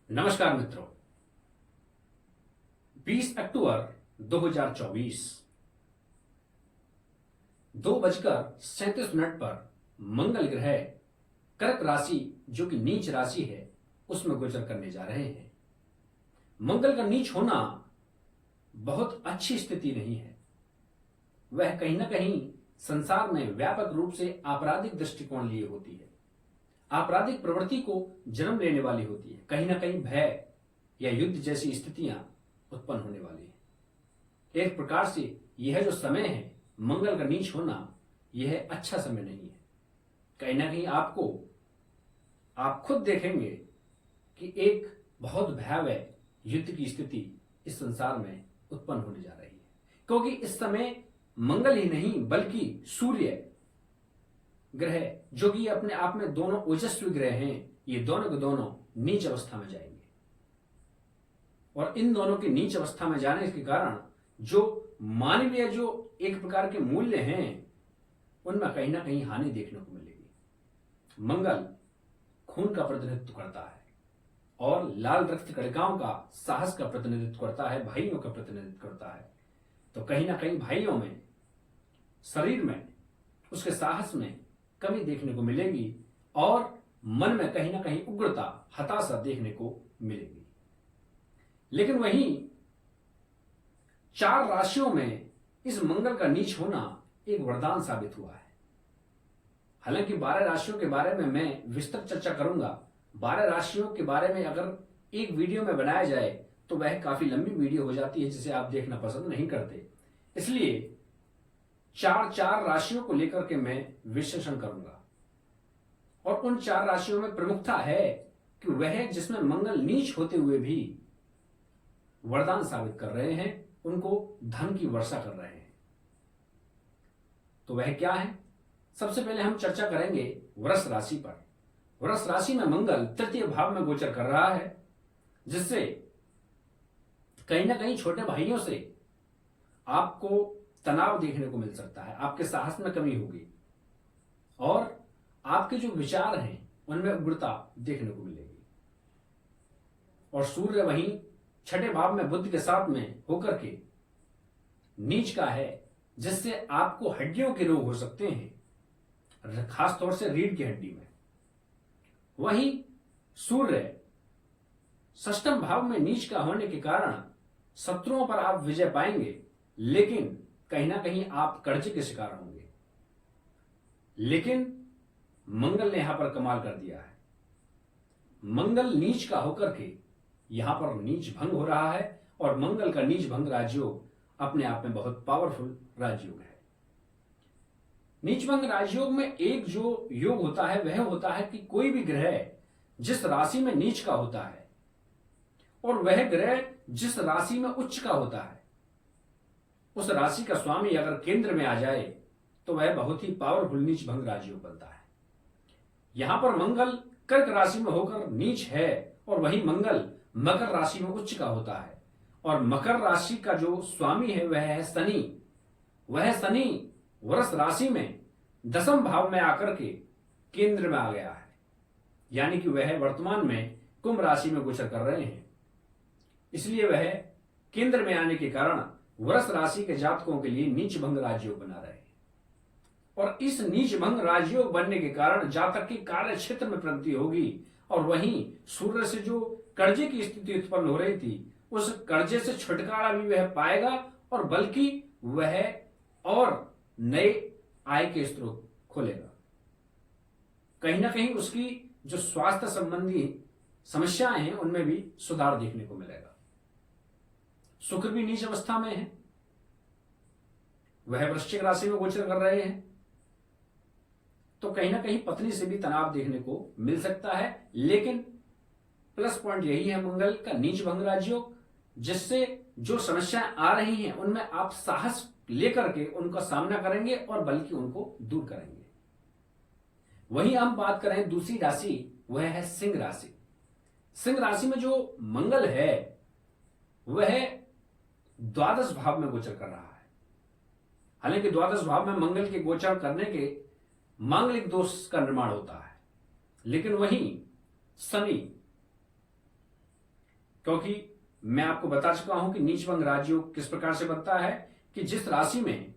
नमस्कार मित्रों। 20 अक्टूबर 2024 2:37 पर मंगल ग्रह कर्क राशि जो कि नीच राशि है उसमें गोचर करने जा रहे हैं। मंगल का नीच होना बहुत अच्छी स्थिति नहीं है। वह कहीं ना कहीं संसार में व्यापक रूप से आपराधिक दृष्टिकोण लिए होती है, आपराधिक प्रवृत्ति को जन्म लेने वाली होती है। कहीं ना कहीं भय या युद्ध जैसी स्थितियां उत्पन्न होने वाली है। एक प्रकार से यह जो समय है मंगल का नीच होना, यह अच्छा समय नहीं है। कहीं ना कहीं आप खुद देखेंगे कि एक बहुत भयावह युद्ध की स्थिति इस संसार में उत्पन्न होने जा रही है, क्योंकि इस समय मंगल ही नहीं बल्कि सूर्य ग्रह जो कि अपने आप में दोनों ओजस्वी ग्रह हैं, ये दोनों के दोनों नीच अवस्था में जाएंगे। और इन दोनों के नीच अवस्था में जाने के कारण जो मानवीय जो एक प्रकार के मूल्य हैं उनमें कहीं ना कहीं हानि देखने को मिलेगी। मंगल खून का प्रतिनिधित्व करता है और लाल रक्त कणिकाओं का साहस का प्रतिनिधित्व करता है, भाइयों का प्रतिनिधित्व करता है। तो कहीं ना कहीं भाइयों में, शरीर में, उसके साहस में कमी देखने को मिलेगी और मन में कहीं ना कहीं उग्रता, हताशा देखने को मिलेगी। लेकिन वहीं 4 राशियों में इस मंगल का नीच होना एक वरदान साबित हुआ है। हालांकि 12 राशियों के बारे में मैं विस्तृत चर्चा करूंगा। 12 राशियों के बारे में अगर एक वीडियो में बनाया जाए तो वह काफी लंबी वीडियो हो जाती है, जिसे आप देखना पसंद नहीं करते। इसलिए 4 राशियों को लेकर के मैं विश्लेषण करूंगा। और उन 4 राशियों में प्रमुखता है कि वह जिसमें मंगल नीच होते हुए भी वरदान साबित कर रहे हैं, उनको धन की वर्षा कर रहे हैं। तो वह क्या है? सबसे पहले हम चर्चा करेंगे वृष राशि पर। वृष राशि में मंगल तृतीय भाव में गोचर कर रहा है, जिससे कहीं ना कहीं छोटे भाइयों से आपको तनाव देखने को मिल सकता है, आपके साहस में कमी होगी और आपके जो विचार हैं उनमें उग्रता देखने को मिलेगी। और सूर्य वहीं 6ठे भाव में बुध के साथ में होकर के नीच का है, जिससे आपको हड्डियों के रोग हो सकते हैं, खासतौर से रीढ़ की हड्डी में। वहीं सूर्य 6ठम भाव में नीच का होने के कारण शत्रुओं पर आप विजय पाएंगे, लेकिन कहीं ना कहीं आप कर्ज के शिकार होंगे। लेकिन मंगल ने यहां पर कमाल कर दिया है। मंगल नीच का होकर के यहां पर नीच भंग हो रहा है और मंगल का नीच भंग राजयोग अपने आप में बहुत पावरफुल राजयोग है। नीच भंग राजयोग में एक जो योग होता है वह होता है कि कोई भी ग्रह जिस राशि में नीच का होता है और वह ग्रह जिस राशि में उच्च का होता है, उस राशि का स्वामी अगर केंद्र में आ जाए तो वह बहुत ही पावरफुल नीच भंग राजयोग बनता है। यहां पर मंगल कर्क राशि में होकर नीच है और वही मंगल मकर राशि में उच्च का होता है और मकर राशि का जो स्वामी है वह है शनि। वह शनि वृष राशि में 10वें भाव में आकर के केंद्र में आ गया है, यानी कि वह वर्तमान में कुंभ राशि में गोचर कर रहे हैं। इसलिए वह केंद्र में आने के कारण वृष राशि के जातकों के लिए नीच भंग राजयोग बना रहे हैं। और इस नीच भंग राजयोग बनने के कारण जातक की कार्य क्षेत्र में प्रगति होगी और वहीं सूर्य से जो कर्जे की स्थिति उत्पन्न हो रही थी उस कर्जे से छुटकारा भी वह पाएगा और बल्कि वह और नए आय के स्रोत खोलेगा। कहीं ना कहीं उसकी जो स्वास्थ्य संबंधी समस्याएं हैं उनमें भी सुधार देखने को मिलेगा। शुक्र भी नीच अवस्था में है, वह वृश्चिक राशि में गोचर कर रहे हैं, तो कहीं ना कहीं पत्नी से भी तनाव देखने को मिल सकता है। लेकिन प्लस पॉइंट यही है मंगल का नीच भंग राजयोग, जिससे जो समस्याएं आ रही हैं उनमें आप साहस लेकर के उनका सामना करेंगे और बल्कि उनको दूर करेंगे। वहीं हम बात करें दूसरी राशि, वह है सिंह राशि। सिंह राशि में जो मंगल है वह 12 भाव में गोचर कर रहा है। हालांकि 12 भाव में मंगल के गोचर करने के मांगलिक दोष का निर्माण होता है, लेकिन वहीं शनि क्योंकि मैं आपको बता चुका हूं कि नीच भंग राजयोग किस प्रकार से बनता है कि जिस राशि में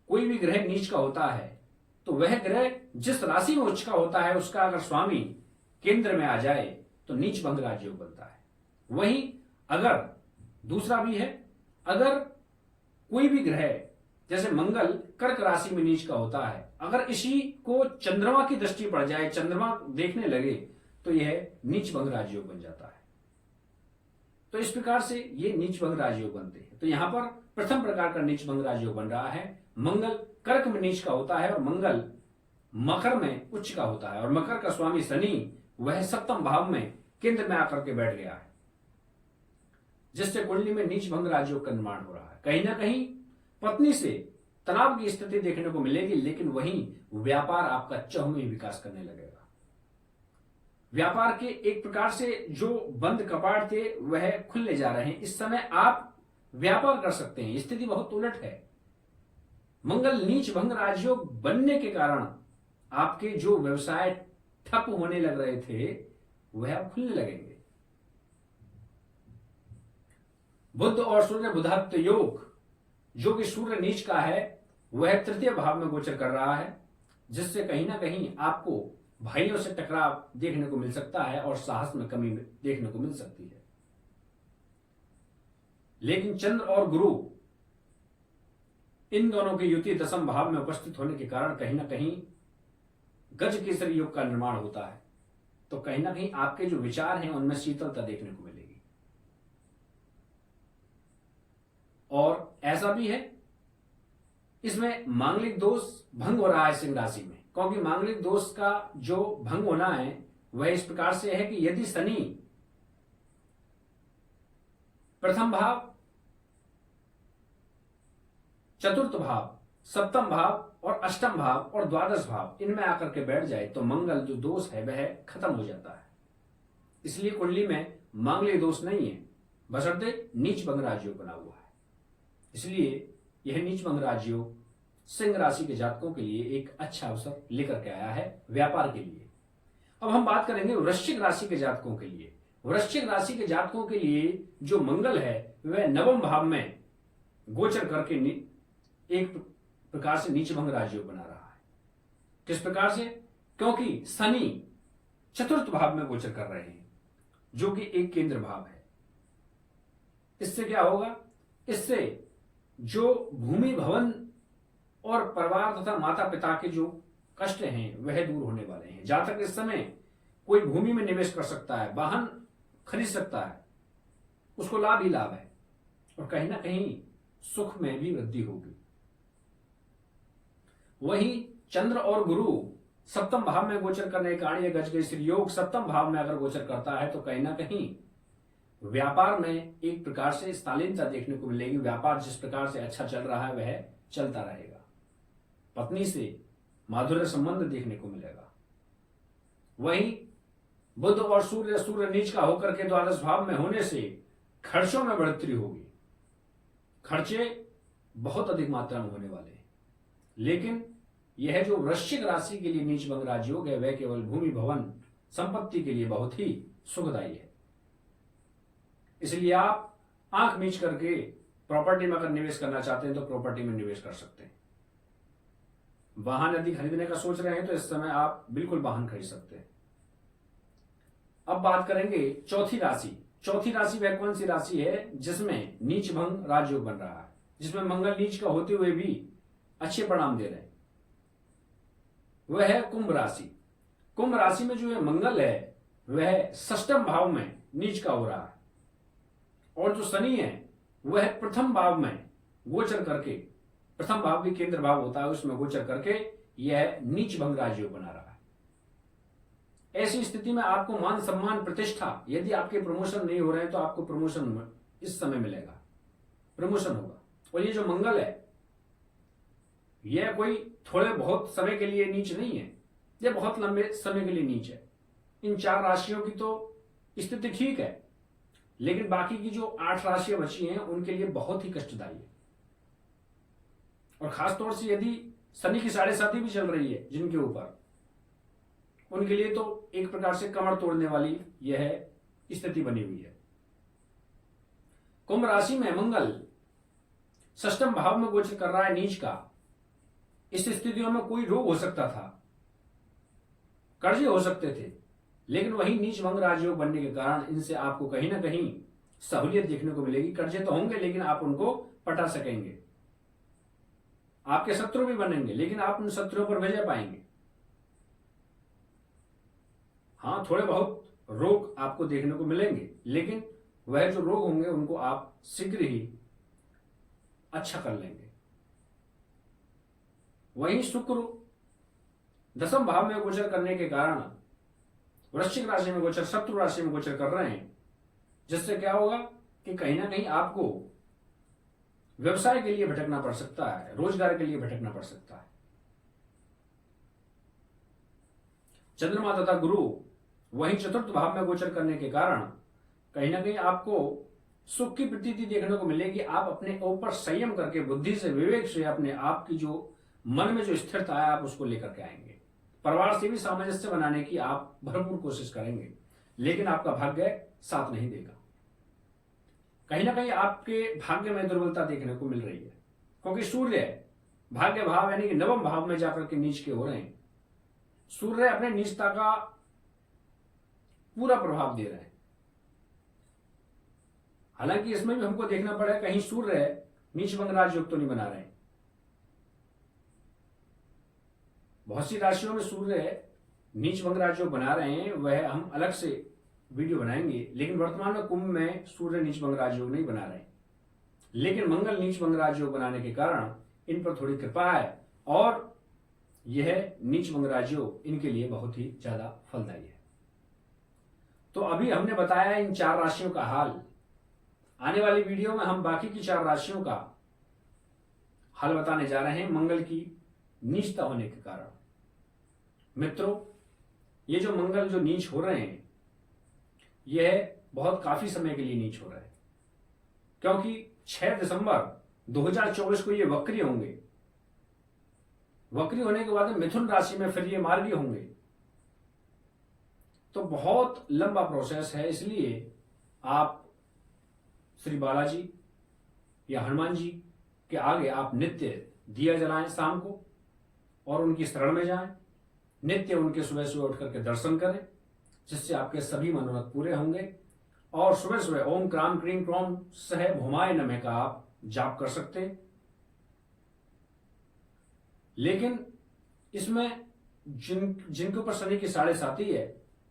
कोई भी ग्रह नीच का होता है तो वह ग्रह जिस राशि में उच्च का होता है उसका अगर स्वामी केंद्र में आ जाए तो नीच भंग राजयोग बनता है। वहीं अगर दूसरा भी है, अगर कोई भी ग्रह जैसे मंगल कर्क राशि में नीच का होता है, अगर इसी को चंद्रमा की दृष्टि पड़ जाए, चंद्रमा देखने लगे, तो यह नीच भंग राजयोग बन जाता है। तो इस प्रकार से ये नीच भंग राजयोग बनते हैं। तो यहां पर प्रथम प्रकार का नीच भंग राजयोग बन रहा है। मंगल कर्क में नीच का होता है और मंगल मकर में उच्च का होता है, और मकर का स्वामी शनि वह सप्तम भाव में केंद्र में आकर के बैठ गया है, जिससे कुंडली में नीच भंग राजयोग का निर्माण हो रहा है। कहीं ना कहीं पत्नी से तनाव की स्थिति देखने को मिलेगी, लेकिन वहीं व्यापार आपका चहुमुखी विकास करने लगेगा। व्यापार के एक प्रकार से जो बंद कपाट थे वह खुलने जा रहे हैं। इस समय आप व्यापार कर सकते हैं। स्थिति बहुत उलट है। मंगल नीच भंग राजयोग बनने के कारण आपके जो व्यवसाय ठप होने लग रहे थे वह अब खुलने लगेंगे। बुध और सूर्य बुधात्व योग, जो कि सूर्य नीच का है, वह तृतीय भाव में गोचर कर रहा है, जिससे कहीं ना कहीं आपको भाइयों से टकराव देखने को मिल सकता है और साहस में कमी देखने को मिल सकती है। लेकिन चंद्र और गुरु इन दोनों की युति दशम भाव में उपस्थित होने के कारण कहीं ना कहीं गज केसरी योग का निर्माण होता है। तो कहीं ना कहीं आपके जो विचार हैं उनमें शीतलता देखने को मिलेगी। और ऐसा भी है, इसमें मांगलिक दोष भंग हो रहा है सिंह राशि में, क्योंकि मांगलिक दोष का जो भंग होना है वह इस प्रकार से है कि यदि शनि प्रथम भाव, चतुर्थ भाव, सप्तम भाव और अष्टम भाव और द्वादश भाव इनमें आकर के बैठ जाए तो मंगल जो दोष है वह खत्म हो जाता है। इसलिए कुंडली में मांगलिक दोष नहीं है, बशर्ते नीच भंग राजयोग बना हुआ है। इसलिए यह नीच भंग राजयोग सिंह राशि के जातकों के लिए एक अच्छा अवसर लेकर के आया है व्यापार के लिए। अब हम बात करेंगे वृश्चिक राशि के जातकों के लिए। वृश्चिक राशि के जातकों के लिए जो मंगल है वह नवम भाव में गोचर करके एक प्रकार से नीच भंग राजयोग बना रहा है। किस प्रकार से? क्योंकि शनि चतुर्थ भाव में गोचर कर रहे हैं, जो कि एक केंद्र भाव है। इससे क्या होगा? इससे जो भूमि भवन और परिवार तथा माता पिता के जो कष्ट हैं वह दूर होने वाले हैं। जहां तक इस समय कोई भूमि में निवेश कर सकता है, वाहन खरीद सकता है, उसको लाभ ही लाभ है, और कहीं ना कहीं सुख में भी वृद्धि होगी। वहीं चंद्र और गुरु सप्तम भाव में गोचर करने के कारण यह गजकेसरी योग सप्तम भाव में अगर गोचर करता है तो कहीं ना कहीं व्यापार में एक प्रकार से शालीनता देखने को मिलेगी। व्यापार जिस प्रकार से अच्छा चल रहा है वह चलता रहेगा। पत्नी से माधुर्य संबंध देखने को मिलेगा। वहीं बुध और सूर्य नीच का होकर के द्वादश भाव में होने से खर्चों में बढ़ोतरी होगी। खर्चे बहुत अधिक मात्रा में होने वाले हैं। लेकिन यह जो वृश्चिक राशि के लिए नीच भंग राजयोग है वह केवल भूमि भवन संपत्ति के लिए बहुत ही सुखदायी है। इसलिए आप आंख मीच करके प्रॉपर्टी में अगर निवेश करना चाहते हैं तो प्रॉपर्टी में निवेश कर सकते हैं। वाहन यदि खरीदने का सोच रहे हैं तो इस समय आप बिल्कुल वाहन खरीद सकते हैं। अब बात करेंगे चौथी राशि। चौथी राशि वह कौन सी राशि है जिसमें नीच भंग राजयोग बन रहा है, जिसमें मंगल नीच का होते हुए भी अच्छे परिणाम दे रहे हैं? वह है कुंभ राशि। कुंभ राशि में जो है मंगल है वह षष्ठम भाव में नीच का हो रहा है, और जो शनि है वह प्रथम भाव में गोचर करके, प्रथम भाव भी केंद्र भाव होता है, उसमें गोचर करके यह नीच भंग राजयोग बना रहा है। ऐसी स्थिति में आपको मान सम्मान प्रतिष्ठा, यदि आपके प्रमोशन नहीं हो रहे हैं तो आपको प्रमोशन इस समय मिलेगा, प्रमोशन होगा। और ये जो मंगल है यह कोई थोड़े बहुत समय के लिए नीच नहीं है, यह बहुत लंबे समय के लिए नीच है। इन 4 राशियों की तो स्थिति ठीक है, लेकिन बाकी की जो 8 राशियां बची हैं उनके लिए बहुत ही कष्टदायी है। और खासतौर से यदि शनि की 7.5 भी चल रही है जिनके ऊपर, उनके लिए तो एक प्रकार से कमर तोड़ने वाली यह स्थिति बनी हुई है। कुंभ राशि में मंगल षष्ठम भाव में गोचर कर रहा है नीच का। इस स्थितियों में कोई रोग हो सकता था, कर्जे हो सकते थे, लेकिन वही नीच मंगल राजयोग बनने के कारण इनसे आपको कहीं ना कहीं सहूलियत देखने को मिलेगी। कर्जे तो होंगे लेकिन आप उनको पटा सकेंगे। आपके शत्रु भी बनेंगे लेकिन आप उन शत्रुओं पर विजय पाएंगे। हाँ, थोड़े बहुत रोग आपको देखने को मिलेंगे, लेकिन वह जो रोग होंगे उनको आप शीघ्र ही अच्छा कर लेंगे। वहीं शुक्र दसम भाव में गोचर करने के कारण वृश्चिक राशि में गोचर, शत्रु राशि में गोचर कर रहे हैं, जिससे क्या होगा कि कहीं ना कहीं आपको व्यवसाय के लिए भटकना पड़ सकता है, रोजगार के लिए भटकना पड़ सकता है। चंद्रमा तथा गुरु वहीं चतुर्थ भाव में गोचर करने के कारण कहीं ना कहीं आपको सुख की प्रतीति देखने को मिलेगी। आप अपने ऊपर संयम करके, बुद्धि से, विवेक से अपने आप की जो मन में जो स्थिरता है आप उसको लेकर के आएंगे। परिवार से भी सामंजस्य बनाने की आप भरपूर कोशिश करेंगे, लेकिन आपका भाग्य साथ नहीं देगा। कहीं ना कहीं आपके भाग्य में दुर्बलता देखने को मिल रही है, क्योंकि सूर्य भाग्य भाव यानी कि नवम भाव में जाकर के नीच के हो रहे हैं। सूर्य अपने नीचता का पूरा प्रभाव दे रहे हैं। हालांकि इसमें भी हमको देखना पड़ेगा कहीं सूर्य नीच मंगल राजयोग तो नहीं बना रहे हैं। बहुत सी राशियों में सूर्य नीच मंगल राजयोग बना रहे हैं, वह हम अलग से वीडियो बनाएंगे। लेकिन वर्तमान में कुंभ में सूर्य नीच मंगल राजयोग नहीं बना रहे, लेकिन मंगल नीच मंगल राजयोग बनाने के कारण इन पर थोड़ी कृपा है और यह नीच मंगल राजयोग इनके लिए बहुत ही ज्यादा फलदायी है। तो अभी हमने बताया इन 4 राशियों का हाल। आने वाली वीडियो में हम बाकी की 4 राशियों का हाल बताने जा रहे हैं मंगल की नीचता होने के कारण। मित्रों, ये जो मंगल जो नीच हो रहे हैं यह बहुत काफी समय के लिए नीच हो रहा है, क्योंकि 6 दिसंबर 2024 को ये वक्री होंगे। वक्री होने के बाद मिथुन राशि में फिर ये मार्गी होंगे। तो बहुत लंबा प्रोसेस है, इसलिए आप श्री बालाजी या हनुमान जी के आगे आप नित्य दिया जलाएं शाम को और उनकी शरण में जाएं। नित्य उनके सुबह सुबह उठ करके दर्शन करें, जिससे आपके सभी मनोरथ पूरे होंगे। और सुबह सुबह ओम क्राम क्रीम क्रोम सह भूमाय नमः का आप जाप कर सकते हैं। लेकिन इसमें जिनके ऊपर शनि की 7.5 है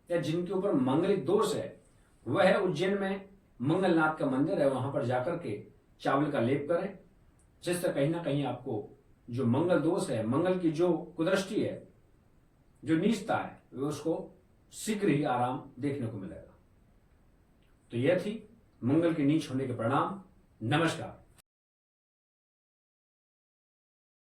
या जिनके ऊपर मंगलिक दोष है, वह उज्जैन में मंगलनाथ का मंदिर है, वहां पर जाकर के चावल का लेप करें, जिससे कहीं ना कहीं आपको जो मंगल दोष है, मंगल की जो कुदृष्टि है, जो नीचता है, उसको शीघ्र ही आराम देखने को मिलेगा। तो यह थी मंगल के नीच होने के परिणाम। नमस्कार।